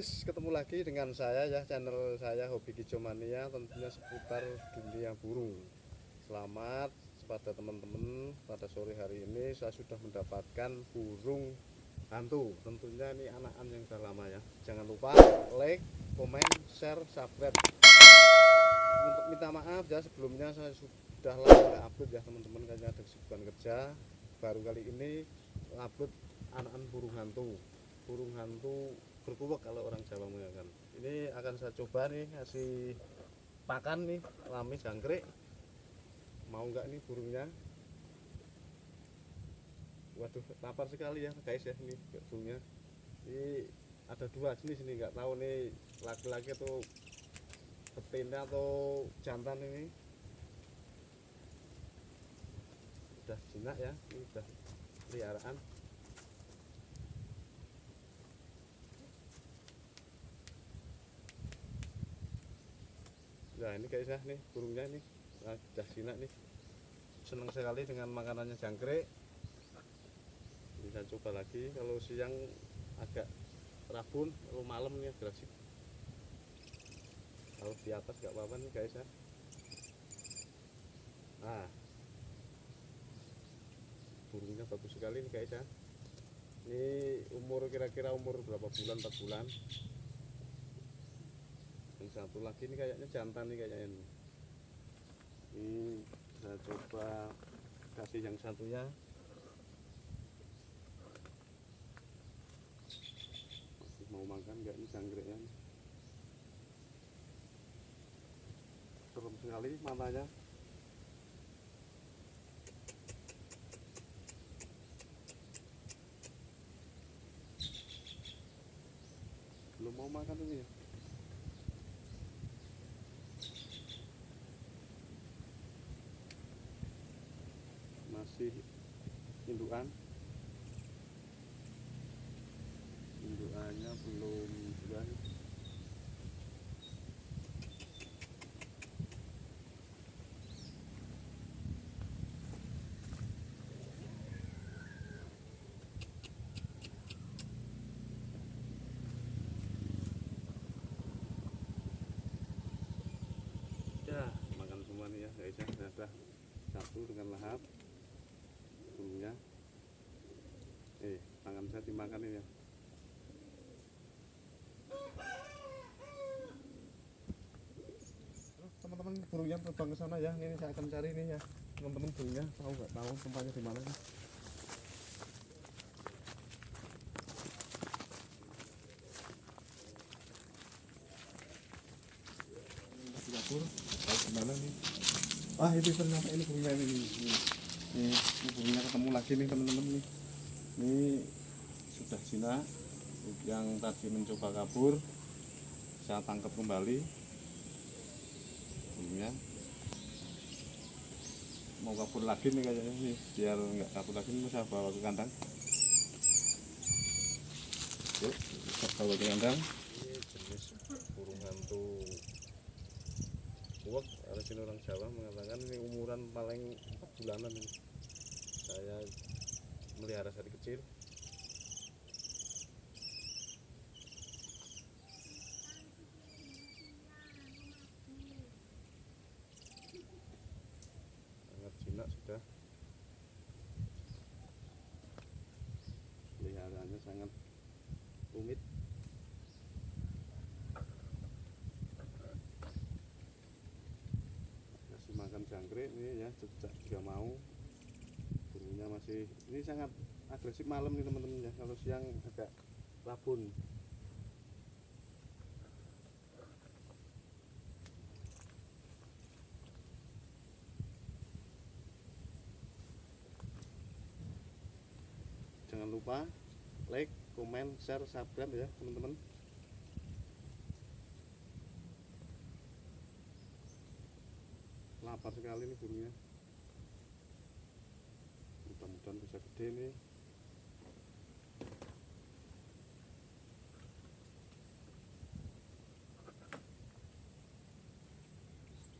guys, ketemu lagi dengan saya ya, channel saya Hobi Kijomania, tentunya seputar dunia burung. Selamat pada teman-teman, pada sore hari ini saya sudah mendapatkan burung hantu. Tentunya ini anakan yang sudah lama ya. Jangan lupa like, komen, share, subscribe. Untuk minta maaf ya, sebelumnya saya sudah lama upload ya teman-teman, karena ada kesibukan kerja. Baru kali ini upload anakan burung hantu. Burung hantu berkuwek kalau orang Jawa mengatakan. Ini akan saya coba nih ngasih pakan nih lami jangkrik. Mau nggak nih burungnya? Waduh, lapar sekali ya guys ya, ini burungnya. Ini ada dua jenis ini, nggak tahu nih laki-laki atau betina atau jantan ini. Udah jinak ya, ini udah peliharaan. Nah ini guys ya, nih burungnya nih sudah jinak nih, senang sekali dengan makanannya jangkrik. Bisa coba lagi kalau siang agak rabun, kalau malam nih agresif. Kalau di atas gak apa-apa nih guys ya. Nah burungnya bagus sekali nih guys ya. Ini umur kira-kira umur berapa bulan, 4 bulan. Yang satu lagi ini kayaknya jantan nih kayaknya ini. Ini saya coba kasih yang satunya. Masih mau makan nggak ini jangkriknya? Serem sekali matanya. Belum mau makan ini. Masih indukan. Indukannya belum bulan. Ya makan semua nih ya guys ya. Sudah satu dengan lahap burungnya. Tangan saya dimakan ini ya. Teman-teman burungnya terbang ke sana ya. Ini saya akan cari nih ya. Teman-teman burungnya tahu nggak tahu tempatnya di mana nih. Di dapur, tahu di mana nih. Wah itu ternyata ini burungnya ini. Ini burungnya ketemu lagi nih teman-teman nih. Ini sudah jinak. Yang tadi mencoba kabur saya tangkap kembali burungnya. Mau kabur lagi nih kayaknya nih, biar nggak kabur lagi nih saya bawa ke kandang. Yuk kita bawa ke kandang. Ini jenis burung hantu kuwek, ada sini orang Jawa mengatakan ini umuran paling 4 bulanan ini. Saya melihara dari kecil. Sangat jinak sudah. Peliharaannya sangat rumit. Masih makan jangkrik ini ya, cecak juga mau. Burungnya masih, ini sangat agresif malam nih teman-teman ya, kalau siang agak rabun. Jangan lupa like, komen, share, subscribe ya teman-teman. Lapar sekali nih burungnya. Mudah-mudahan bisa gede nih.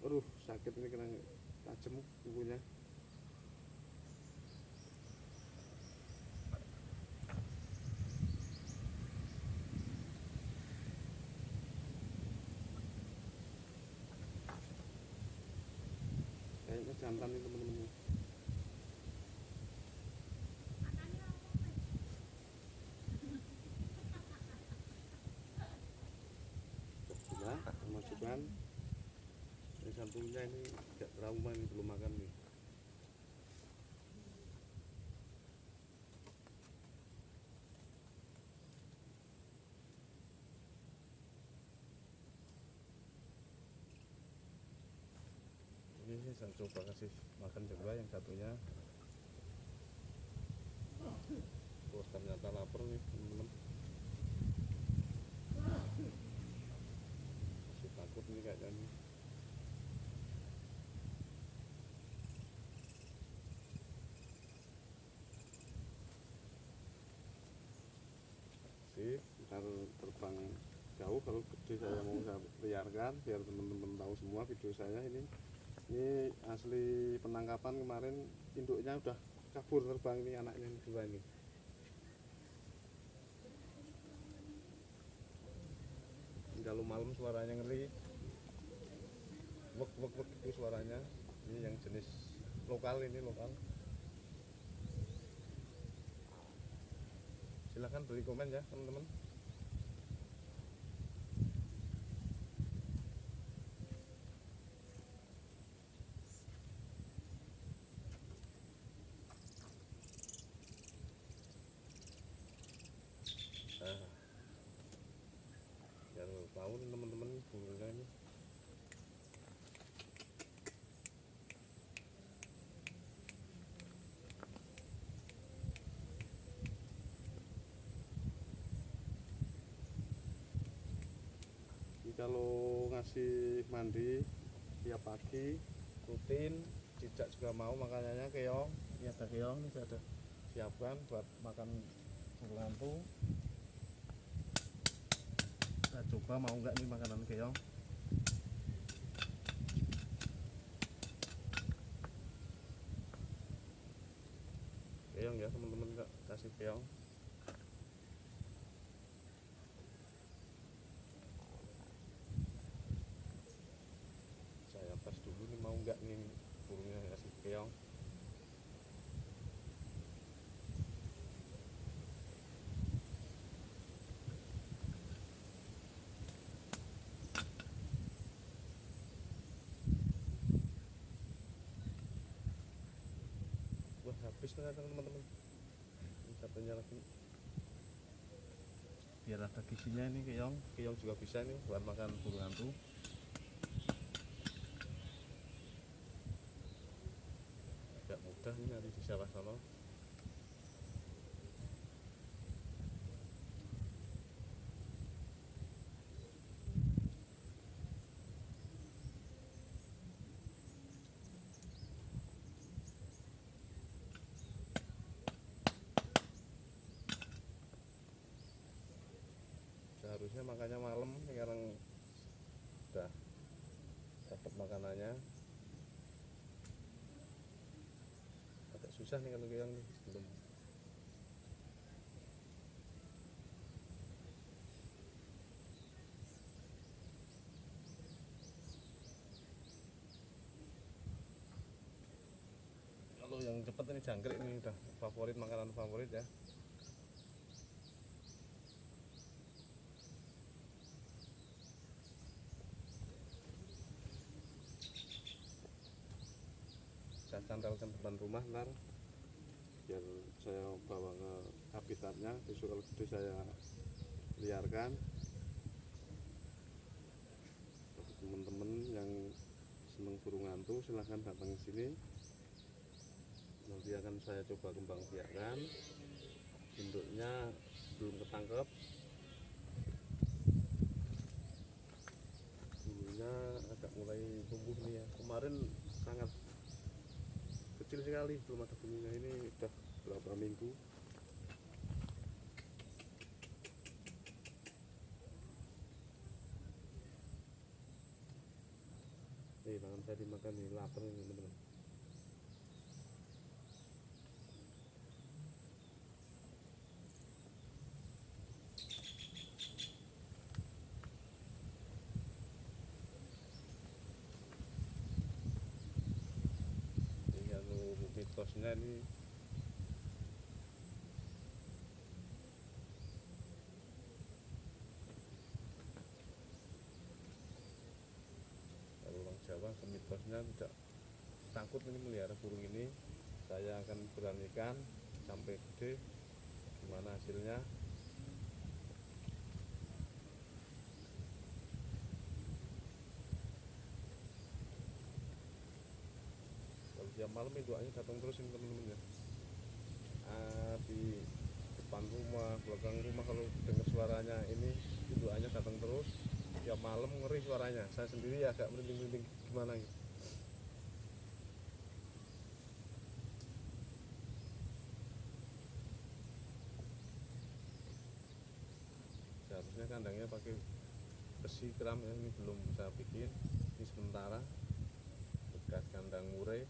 Aduh sakit ini, kena tajam kukunya. santan nih teman-teman. Bismillah, masukkan. Ini santunnya ini agak trauma, ini belum makan nih. Ini saya coba kasih makan juga yang satunya. Wah, ternyata lapar nih teman-teman. Masih takut nih kayaknya nih. Sip, ntar terbang jauh, kalau gede saya mau saya liarkan biar teman-teman tahu semua video saya ini. Ini asli penangkapan kemarin, induknya udah kabur terbang, ini anaknya dua ini. Kalau malam suaranya ngeri, wek wek wek itu suaranya. Ini yang jenis lokal, ini lokal. Silahkan beri komen ya teman-teman. Biar tahu nih teman-teman burungnya ini. Ini kalau ngasih mandi tiap pagi rutin, cicak juga mau makanannya keong. Ini ada keong, ini saya ada siapkan buat makan burung hantu. Kita coba mau nggak nih makanan keong. Keong ya teman-teman, nggak kasih keong. Saya tes dulu nih mau nggak nih burungnya kasih keong. Wah, habis ternyata teman-teman. Ini satunya lagi. Biar ada gizinya ini keong. Keong juga bisa nih buat makan burung hantu. Agak mudah nih nanti di sawah sana. Seharusnya makannya malam, sekarang udah dapat makanannya. Agak susah nih kalau keong nih belum. Kalau yang cepet ini jangkrik, ini udah favorit, makanan favorit ya. Saya cantelkan depan rumah ntar, biar saya bawa ke habitatnya. Besok kalau gede saya liarkan. Bagi teman-teman yang seneng burung hantu silahkan datang ke sini. Nanti akan saya coba kembang biakan. Induknya belum ketangkep, bulunya agak mulai tumbuh nih ya. Kemarin sangat kecil sekali, belum ada bulunya. Ini udah berapa minggu. Nih tangan saya dimakan nih, lapar nih teman-teman. saya ini kalau orang Jawa mitosnya tidak takut ini melihara burung ini. Saya akan beranikan sampai gede, gimana hasilnya. Kalau tiap malam indukannya datang terus ini teman-teman ya. Di depan rumah, belakang rumah, kalau dengar suaranya ini indukannya datang terus tiap malam, ngeri suaranya. Saya sendiri ya agak merinding-merinding gimana gitu. Seharusnya kandangnya pakai besi keram ya, ini belum saya bikin, ini sementara bekas kandang murai.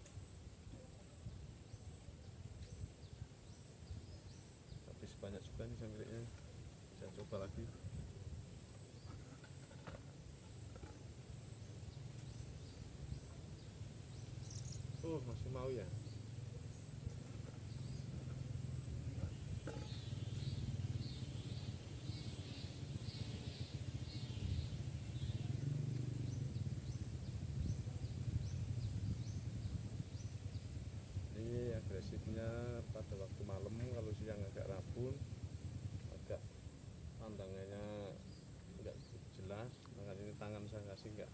Tapi sebanyak juga nih jangkriknya, saya coba lagi. Masih mau ya. Ini agresifnya pada waktu malam, kalau siang agak rabun, agak pandangannya enggak jelas. Makanya ini tangan saya kasih enggak.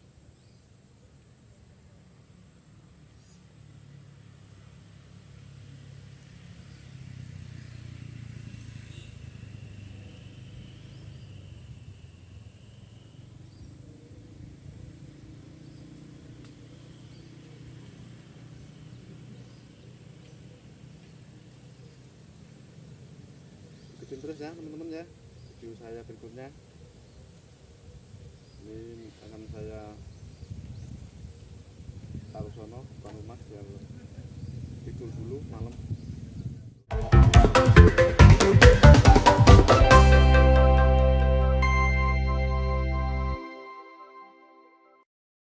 Ikutin terus ya teman-teman ya video saya berikutnya. Ini akan saya taruh sono depan rumah.